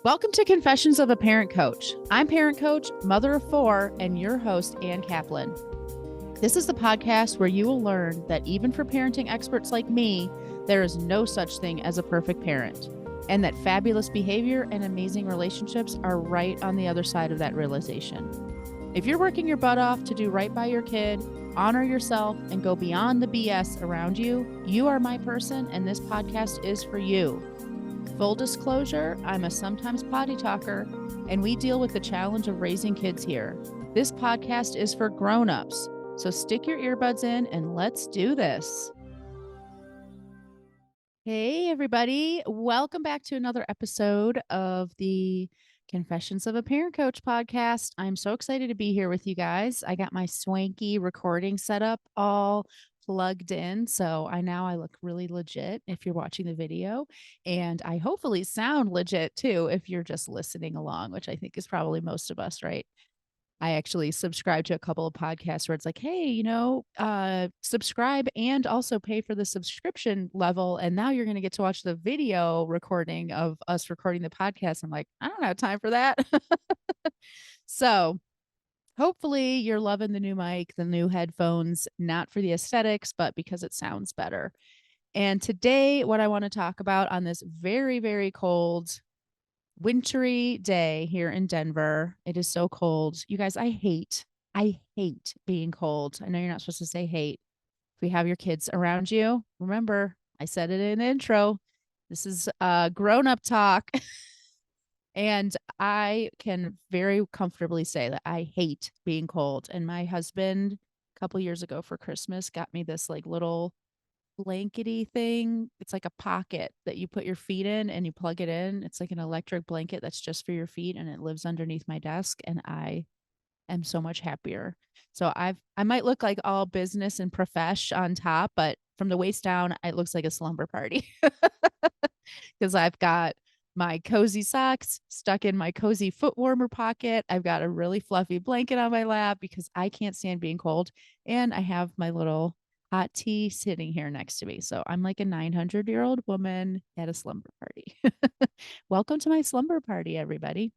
Welcome to Confessions of a Parent Coach. I'm parent coach, mother of four, and your host, Ann Kaplan. This is the podcast where you will learn that even for parenting experts like me, there is no such thing as a perfect parent, and that fabulous behavior and amazing relationships are right on the other side of that realization. If you're working your butt off to do right by your kid, honor yourself, and go beyond the BS around you, you are my person, and this podcast is for you. Full disclosure, I'm a sometimes potty talker, and we deal with the challenge of raising kids here. This podcast is for grown-ups, so stick your earbuds in and let's do this. Hey, everybody. Welcome back to another episode of the Confessions of a Parent Coach podcast. I'm so excited to be here with you guys. I got my swanky recording set up all plugged in. So I look really legit if you're watching the video, and I hopefully sound legit too if you're just listening along, which I think is probably most of us, right? I actually subscribe to a couple of podcasts where it's like, hey, subscribe and also pay for the subscription level. And now you're going to get to watch the video recording of us recording the podcast. I'm like, I don't have time for that. So hopefully you're loving the new mic, the new headphones, not for the aesthetics, but because it sounds better. And today, what I want to talk about on this very, very cold, wintry day here in Denver. It is so cold. You guys, I hate being cold. I know you're not supposed to say hate. If you have your kids around you, remember, I said it in the intro. This is grown-up talk. And I can very comfortably say that I hate being cold. And my husband, a couple years ago for Christmas, got me this like little blankety thing. It's like a pocket that you put your feet in and you plug it in. It's like an electric blanket that's just for your feet, and it lives underneath my desk, and I am so much happier. So I might look like all business and profesh on top, but from the waist down, it looks like a slumber party because I've got my cozy socks stuck in my cozy foot warmer pocket. I've got a really fluffy blanket on my lap because I can't stand being cold. And I have my little hot tea sitting here next to me. So I'm like a 900-year-old woman at a slumber party. Welcome to my slumber party, everybody.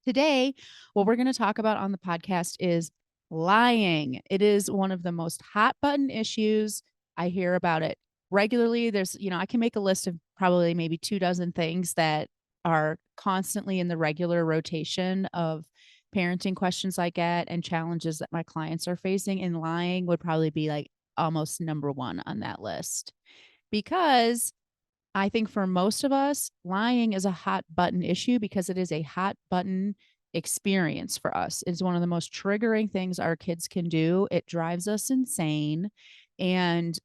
Today, what we're going to talk about on the podcast is lying. It is one of the most hot button issues. I hear about it regularly. I can make a list of probably maybe 24 things that are constantly in the regular rotation of parenting questions I get and challenges that my clients are facing. And lying would probably be like almost number one on that list, because I think for most of us, lying is a hot button issue because it is a hot button experience for us. It's one of the most triggering things our kids can do. It drives us insane. And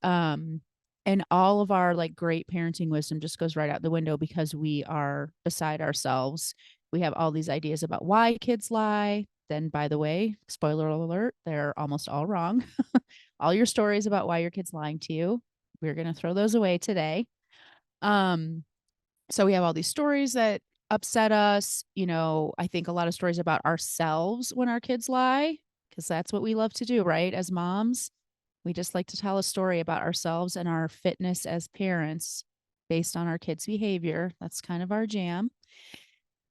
all of our like great parenting wisdom just goes right out the window because we are beside ourselves. We have all these ideas about why kids lie. Then, by the way, spoiler alert, they're almost all wrong. All your stories about why your kid's lying to you, we're going to throw those away today. Um, so we have all these stories that upset us. I think a lot of stories about ourselves when our kids lie, because that's what we love to do, right? As moms, we just like to tell a story about ourselves and our fitness as parents based on our kids' behavior. That's kind of our jam.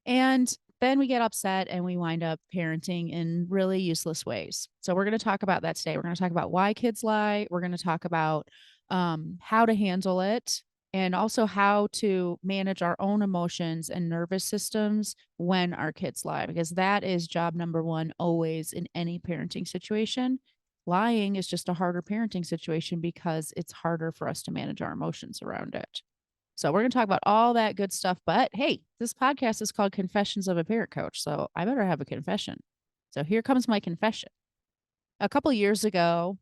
And then we get upset and we wind up parenting in really useless ways. So we're going to talk about that today. We're going to talk about why kids lie. We're going to talk about how to handle it, and also how to manage our own emotions and nervous systems when our kids lie, because that is job number one always in any parenting situation. Lying is just a harder parenting situation because it's harder for us to manage our emotions around it. So we're going to talk about all that good stuff. But hey, this podcast is called Confessions of a Parent Coach, so I better have a confession. So here comes my confession. A couple of years ago,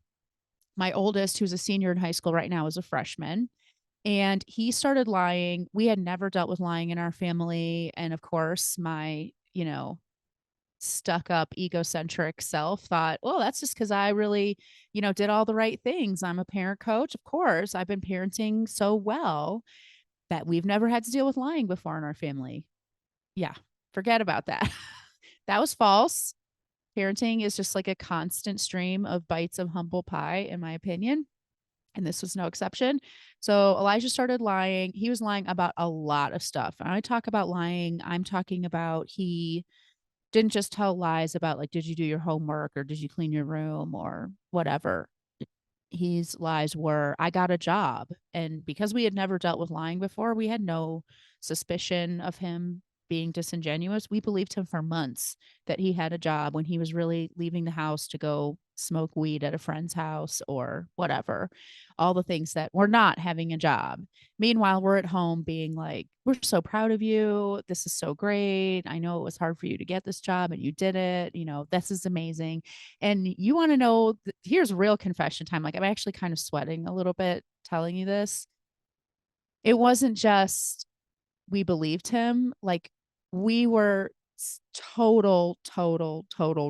my oldest, who's a senior in high school right now, is a freshman, and he started lying. We had never dealt with lying in our family. And of course, my, stuck up egocentric self thought, well, that's just because I really, did all the right things. I'm a parent coach. Of course, I've been parenting so well that we've never had to deal with lying before in our family. Yeah, forget about that. That was false. Parenting is just like a constant stream of bites of humble pie, in my opinion. And this was no exception. So Elijah started lying. He was lying about a lot of stuff. And I talk about lying, I'm talking about he didn't just tell lies about like, did you do your homework or did you clean your room or whatever. His lies were, I got a job. And because we had never dealt with lying before, we had no suspicion of him being disingenuous. We believed him for months that he had a job when he was really leaving the house to go smoke weed at a friend's house or whatever. All the things that were not having a job. Meanwhile, we're at home being like, we're so proud of you. This is so great. I know it was hard for you to get this job and you did it. You know, this is amazing. And you want to know, here's real confession time. Like, I'm actually kind of sweating a little bit telling you this. It wasn't just we believed him. Like, we were total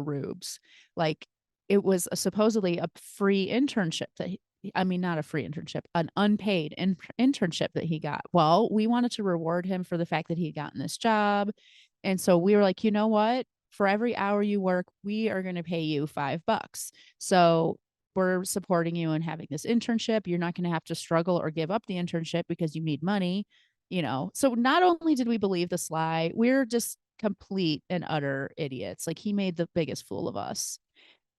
rubes. Like, it was supposedly a free internship that I mean, not a free internship, an unpaid internship that he got. Well, we wanted to reward him for the fact that he had gotten this job. And so we were like, you know what? For every hour you work, we are going to pay you $5. So we're supporting you in having this internship. You're not going to have to struggle or give up the internship because you need money, you know. So not only did we believe this lie, we're just complete and utter idiots. Like, he made the biggest fool of us.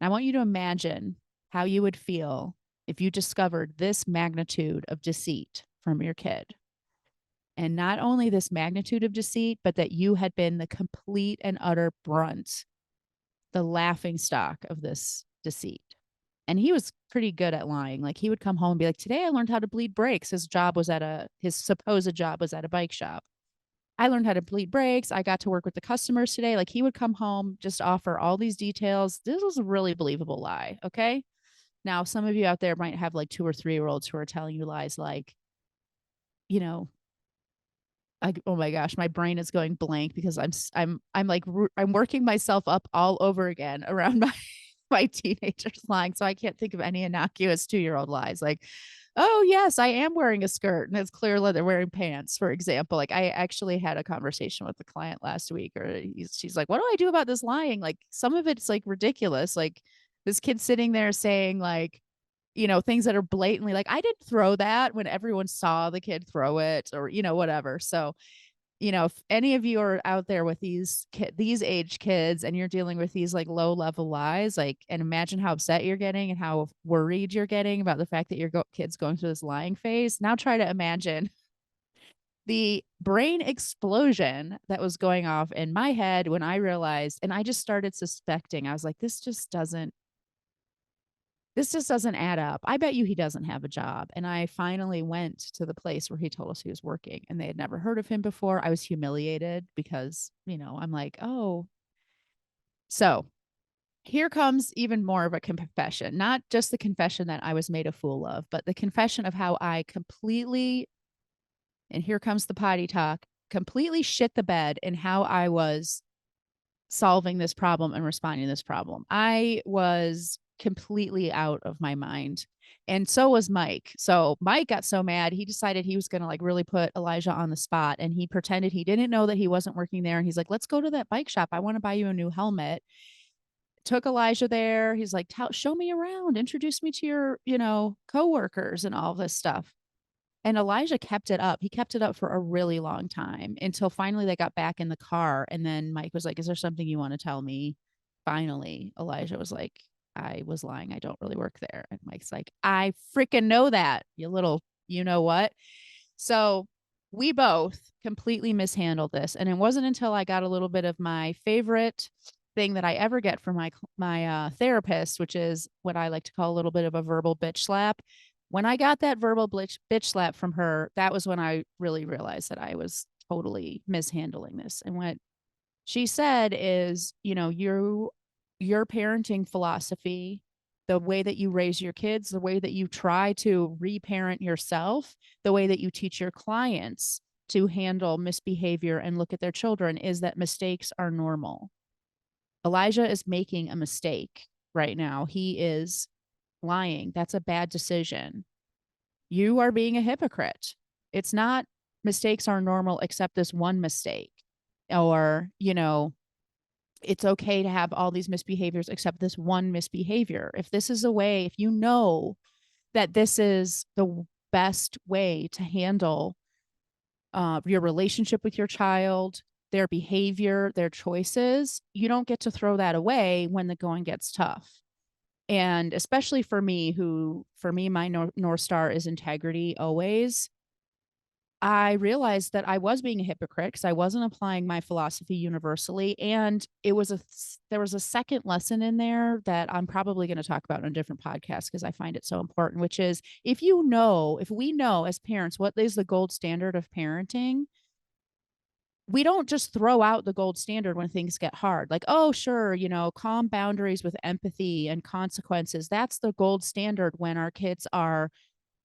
And I want you to imagine how you would feel if you discovered this magnitude of deceit from your kid. And not only this magnitude of deceit, but that you had been the complete and utter brunt, the laughing stock of this deceit. And he was pretty good at lying. Like, he would come home and be like, today I learned how to bleed brakes. His supposed job was at a bike shop. I learned how to bleed brakes. I got to work with the customers today. Like, he would come home, just offer all these details. This was a really believable lie. Okay. Now, some of you out there might have like 2 or 3 year olds who are telling you lies like, you know, oh my gosh, my brain is going blank because I'm like, I'm working myself up all over again around my teenagers lying. So I can't think of any innocuous 2 year old lies. Like, oh yes, I am wearing a skirt and it's clear that they're wearing pants, for example. Like, I actually had a conversation with the client last week, or she's like, what do I do about this lying? Like, some of it's like ridiculous. Like, this kid sitting there saying like, you know, things that are blatantly like, I didn't throw that, when everyone saw the kid throw it, or, you know, whatever. So, you know, if any of you are out there with these age kids and you're dealing with these like low level lies, like, and imagine how upset you're getting and how worried you're getting about the fact that your kid's going through this lying phase. Now try to imagine the brain explosion that was going off in my head when I realized, and I just started suspecting. I was like, this just doesn't add up. I bet you he doesn't have a job. And I finally went to the place where he told us he was working, and they had never heard of him before. I was humiliated because, you know, I'm like, oh. So here comes even more of a confession, not just the confession that I was made a fool of, but the confession of how I completely, and here comes the potty talk, completely shit the bed in how I was solving this problem and responding to this problem. I was completely out of my mind. And so was Mike. So Mike got so mad, he decided he was going to like really put Elijah on the spot, and he pretended he didn't know that he wasn't working there. And he's like, let's go to that bike shop. I want to buy you a new helmet. Took Elijah there. He's like, show me around, introduce me to your, you know, coworkers and all this stuff. And Elijah kept it up. He kept it up for a really long time until finally they got back in the car. And then Mike was like, is there something you want to tell me? Finally, Elijah was like, I was lying. I don't really work there. And Mike's like, I freaking know that, you little, you know what? So we both completely mishandled this. And it wasn't until I got a little bit of my favorite thing that I ever get from my therapist, which is what I like to call a little bit of a verbal bitch slap. When I got that verbal bitch slap from her, that was when I really realized that I was totally mishandling this. And what she said is, you know, your parenting philosophy, the way that you raise your kids, the way that you try to reparent yourself, the way that you teach your clients to handle misbehavior and look at their children, is that mistakes are normal. Elijah is making a mistake right now. He is lying. That's a bad decision. You are being a hypocrite. It's not mistakes are normal except this one mistake. Or, you know, it's okay to have all these misbehaviors except this one misbehavior. If this is a way, if you know that this is the best way to handle your relationship with your child, their behavior, their choices. You don't get to throw that away when the going gets tough. And especially for me, my North Star is integrity always. I realized that I was being a hypocrite because I wasn't applying my philosophy universally. And there was a second lesson in there that I'm probably going to talk about on a different podcast because I find it so important, which is if we know as parents what is the gold standard of parenting, we don't just throw out the gold standard when things get hard. Like, oh, sure, calm boundaries with empathy and consequences. That's the gold standard when our kids are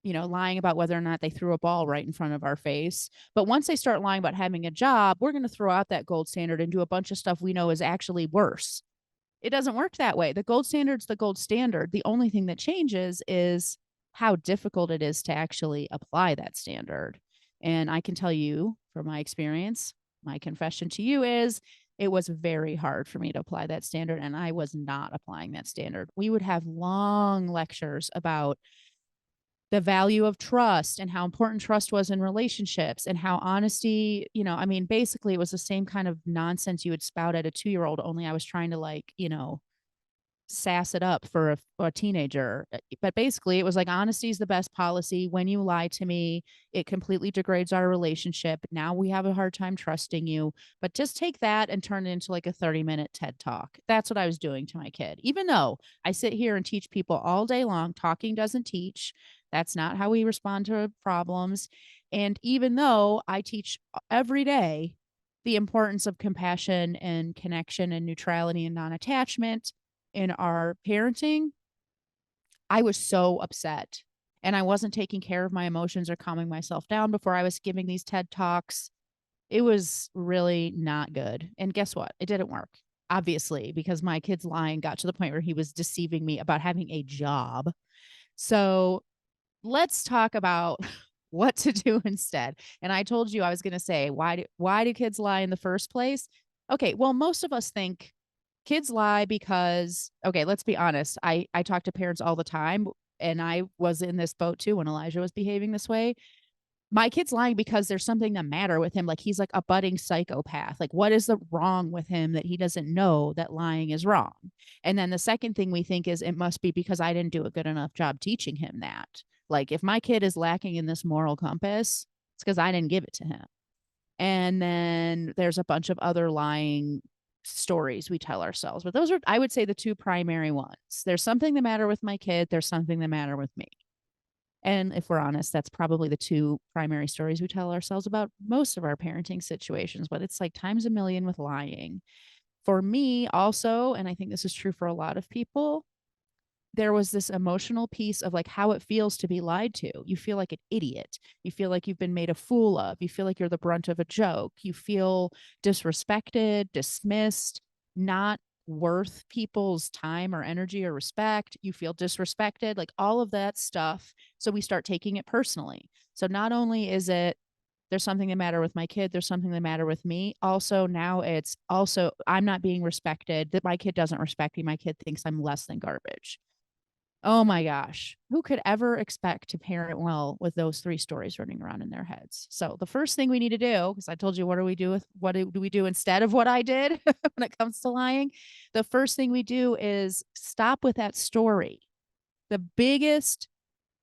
lying about whether or not they threw a ball right in front of our face. But once they start lying about having a job, we're going to throw out that gold standard and do a bunch of stuff we know is actually worse. It doesn't work that way. The gold standard's the gold standard. The only thing that changes is how difficult it is to actually apply that standard. And I can tell you from my experience, my confession to you is it was very hard for me to apply that standard, and I was not applying that standard. We would have long lectures about the value of trust and how important trust was in relationships and how honesty, basically it was the same kind of nonsense you would spout at a 2-year-old, only I was trying to sass it up for a teenager. But basically, it was like honesty is the best policy. When you lie to me, it completely degrades our relationship. Now we have a hard time trusting you. But just take that and turn it into like a 30-minute TED talk. That's what I was doing to my kid. Even though I sit here and teach people all day long, talking doesn't teach. That's not how we respond to problems. And even though I teach every day the importance of compassion and connection and neutrality and non-attachment in our parenting, I was so upset. And I wasn't taking care of my emotions or calming myself down before I was giving these TED Talks. It was really not good. And guess what? It didn't work, obviously, because my kid's lying got to the point where he was deceiving me about having a job. So let's talk about what to do instead. And I told you I was going to say, why do kids lie in the first place? Okay, well, most of us think kids lie because, okay, let's be honest. I talk to parents all the time, and I was in this boat too when Elijah was behaving this way. My kid's lying because there's something the matter with him. Like he's like a budding psychopath. Like what is the wrong with him that he doesn't know that lying is wrong? And then the second thing we think is it must be because I didn't do a good enough job teaching him that. Like if my kid is lacking in this moral compass, it's because I didn't give it to him. And then there's a bunch of other lying stories we tell ourselves. But those are, I would say, the two primary ones. There's something the matter with my kid. There's something the matter with me. And if we're honest, that's probably the two primary stories we tell ourselves about most of our parenting situations. But it's like times a million with lying. For me, also, and I think this is true for a lot of people, there was this emotional piece of like how it feels to be lied to. You feel like an idiot. You feel like you've been made a fool of. You feel like you're the brunt of a joke. You feel disrespected, dismissed, not worth people's time or energy or respect. You feel disrespected, like all of that stuff. So we start taking it personally. So not only is it there's something the matter with my kid, there's something the matter with me. Also, now it's also I'm not being respected, that my kid doesn't respect me. My kid thinks I'm less than garbage. Oh my gosh. Who could ever expect to parent well with those three stories running around in their heads? So the first thing we need to do, because I told you what do we do instead of what I did when it comes to lying? The first thing we do is stop with that story. The biggest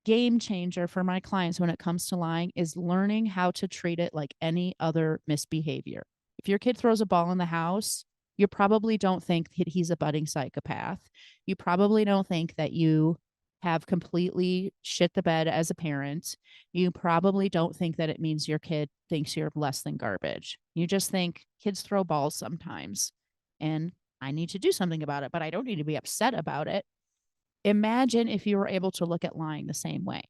game changer for my clients when it comes to lying is learning how to treat it like any other misbehavior. If your kid throws a ball in the house, you probably don't think that he's a budding psychopath. You probably don't think that you have completely shit the bed as a parent. You probably don't think that it means your kid thinks you're less than garbage. You just think kids throw balls sometimes and I need to do something about it, but I don't need to be upset about it. Imagine if you were able to look at lying the same way.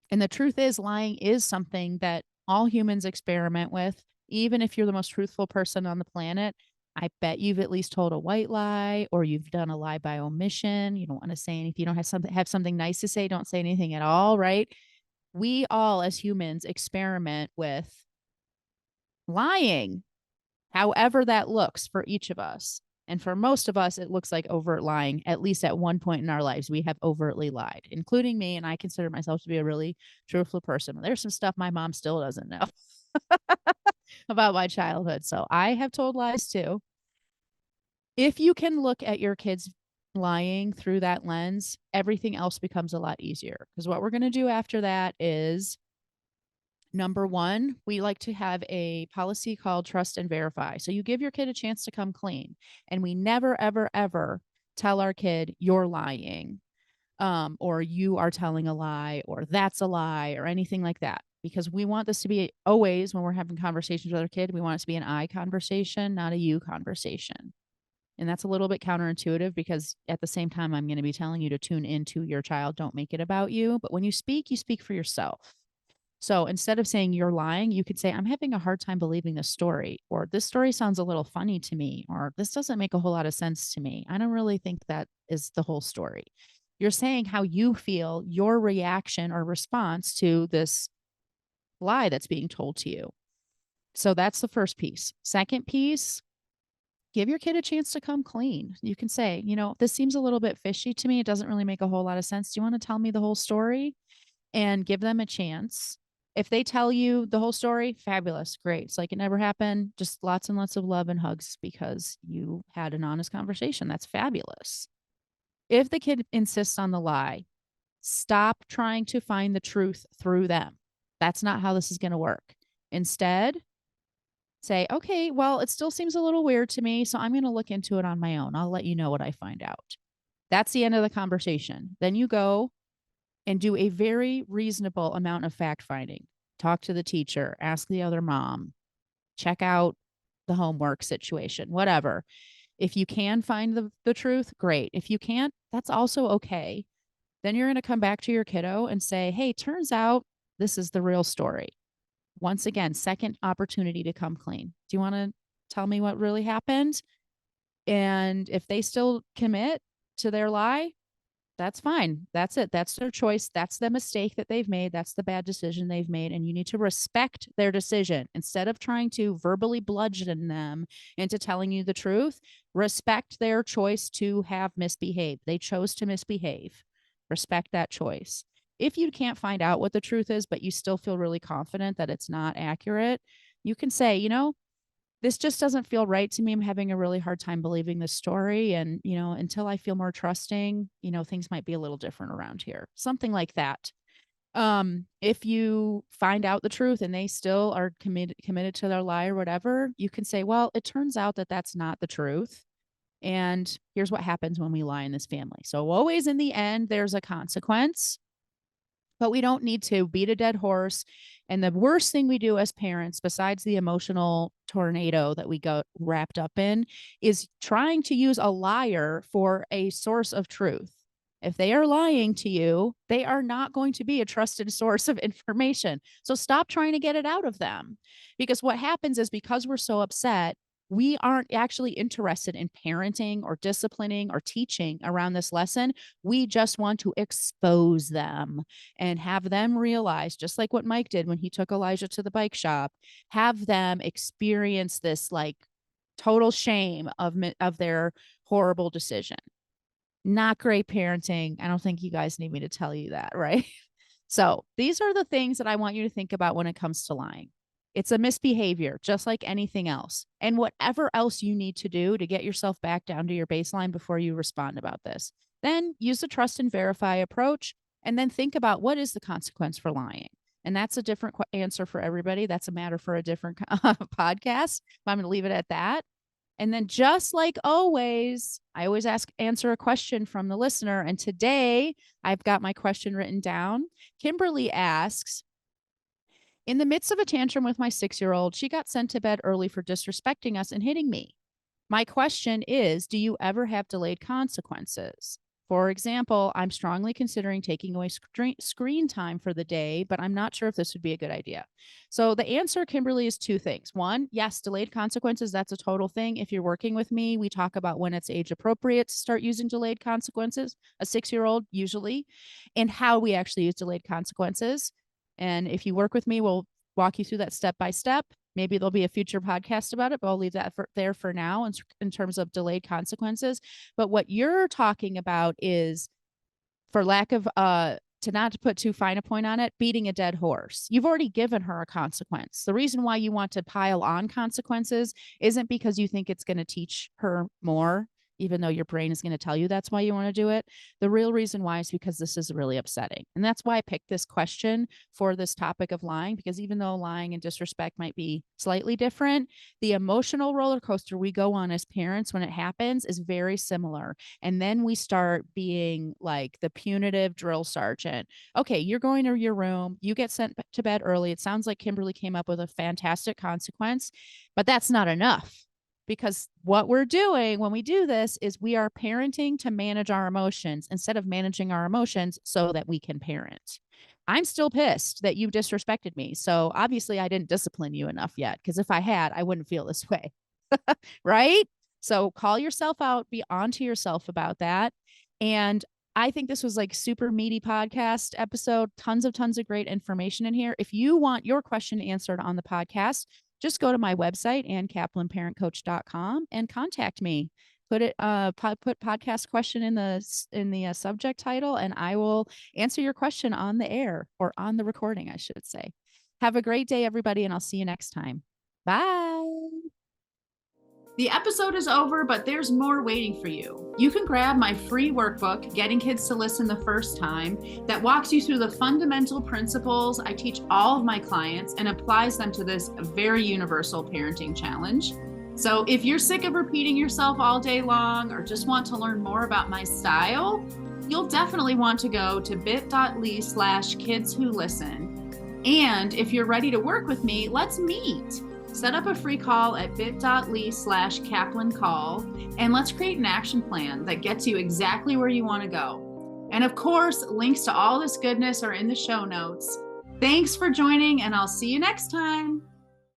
And the truth is, lying is something that all humans experiment with. Even if you're the most truthful person on the planet, I bet you've at least told a white lie or you've done a lie by omission. You don't want to say anything. You don't have something nice to say. Don't say anything at all, right? We all as humans experiment with lying, however that looks for each of us. And for most of us, it looks like overt lying. At least at one point in our lives, we have overtly lied, including me. And I consider myself to be a really truthful person. There's some stuff my mom still doesn't know about my childhood. So I have told lies too. If you can look at your kids lying through that lens, everything else becomes a lot easier. Because what we're going to do after that is number one, we like to have a policy called trust and verify. So you give your kid a chance to come clean. And we never, ever, ever tell our kid, you're lying, or you are telling a lie, or that's a lie, or anything like that. Because we want this to be always, when we're having conversations with our kid, we want it to be an I conversation, not a you conversation. And that's a little bit counterintuitive because at the same time, I'm going to be telling you to tune into your child. Don't make it about you. But when you speak for yourself. So instead of saying you're lying, you could say, I'm having a hard time believing this story, or this story sounds a little funny to me, or this doesn't make a whole lot of sense to me. I don't really think that is the whole story. You're saying how you feel, your reaction or response to this lie that's being told to you. So that's the first piece. Second piece, give your kid a chance to come clean. You can say, this seems a little bit fishy to me. It doesn't really make a whole lot of sense. Do you want to tell me the whole story? And give them a chance. If they tell you the whole story, fabulous, great. It's like it never happened. Just lots and lots of love and hugs because you had an honest conversation. That's fabulous. If the kid insists on the lie, stop trying to find the truth through them. That's not how this is going to work. Instead, say, okay, well, it still seems a little weird to me, so I'm going to look into it on my own. I'll let you know what I find out. That's the end of the conversation. Then you go and do a very reasonable amount of fact finding. Talk to the teacher, ask the other mom, check out the homework situation, whatever. If you can find the truth, great. If you can't, that's also okay. Then you're going to come back to your kiddo and say, hey, turns out this is the real story. Once again, second opportunity to come clean. Do you want to tell me what really happened? And if they still commit to their lie, that's fine. That's it. That's their choice. That's the mistake that they've made. That's the bad decision they've made. And you need to respect their decision. Instead of trying to verbally bludgeon them into telling you the truth, respect their choice to have misbehaved. They chose to misbehave. Respect that choice. If you can't find out what the truth is, but you still feel really confident that it's not accurate, you can say, this just doesn't feel right to me. I'm having a really hard time believing this story. And, until I feel more trusting, things might be a little different around here. Something like that. If you find out the truth and they still are committed to their lie or whatever, you can say, well, it turns out that that's not the truth. And here's what happens when we lie in this family. So always in the end, there's a consequence. But we don't need to beat a dead horse. And the worst thing we do as parents, besides the emotional tornado that we got wrapped up in, is trying to use a liar for a source of truth. If they are lying to you, they are not going to be a trusted source of information. So stop trying to get it out of them. Because what happens is because we're so upset, we aren't actually interested in parenting or disciplining or teaching around this lesson. We just want to expose them and have them realize, just like what Mike did when he took Elijah to the bike shop, have them experience this like total shame of their horrible decision. Not great parenting. I don't think you guys need me to tell you that, right? So these are the things that I want you to think about when it comes to lying. It's a misbehavior, just like anything else. And whatever else you need to do to get yourself back down to your baseline before you respond about this. Then use the trust and verify approach, and then think about what is the consequence for lying. And that's a different answer for everybody. That's a matter for a different podcast. But I'm going to leave it at that. And then just like always, I always answer a question from the listener. And today I've got my question written down. Kimberly asks, in the midst of a tantrum with my 6-year-old, she got sent to bed early for disrespecting us and hitting me. My question is, do you ever have delayed consequences? For example, I'm strongly considering taking away screen time for the day, but I'm not sure if this would be a good idea. So the answer, Kimberly, is two things. One, yes, delayed consequences, that's a total thing. If you're working with me, we talk about when it's age appropriate to start using delayed consequences, a 6-year-old usually, and how we actually use delayed consequences. And if you work with me, we'll walk you through that step by step. Maybe there'll be a future podcast about it, but I'll leave that there for now in terms of delayed consequences. But what you're talking about is, for lack of to not put too fine a point on it, beating a dead horse. You've already given her a consequence. The reason why you want to pile on consequences isn't because you think it's going to teach her more, even though your brain is going to tell you that's why you want to do it. The real reason why is because this is really upsetting. And that's why I picked this question for this topic of lying, because even though lying and disrespect might be slightly different, the emotional roller coaster we go on as parents when it happens is very similar. And then we start being like the punitive drill sergeant. Okay, you're going to your room, you get sent to bed early. It sounds like Kimberly came up with a fantastic consequence, but that's not enough. Because what we're doing when we do this is we are parenting to manage our emotions instead of managing our emotions so that we can parent. I'm still pissed that you disrespected me. So obviously I didn't discipline you enough yet, because if I had, I wouldn't feel this way. Right? So call yourself out, be onto yourself about that. And I think this was like super meaty podcast episode, tons of great information in here. If you want your question answered on the podcast, just go to my website, AnnKaplanParentCoach.com, and contact me. Put podcast question in the subject title, and I will answer your question on the air, or on the recording, I should say. Have a great day, everybody, and I'll see you next time. Bye. The episode is over, but there's more waiting for you. You can grab my free workbook, Getting Kids to Listen the First Time, that walks you through the fundamental principles I teach all of my clients and applies them to this very universal parenting challenge. So if you're sick of repeating yourself all day long, or just want to learn more about my style, you'll definitely want to go to bit.ly/kidswholisten. And if you're ready to work with me, let's meet. Set up a free call at bit.ly/KaplanCall, and let's create an action plan that gets you exactly where you want to go. And of course, links to all this goodness are in the show notes. Thanks for joining, and I'll see you next time.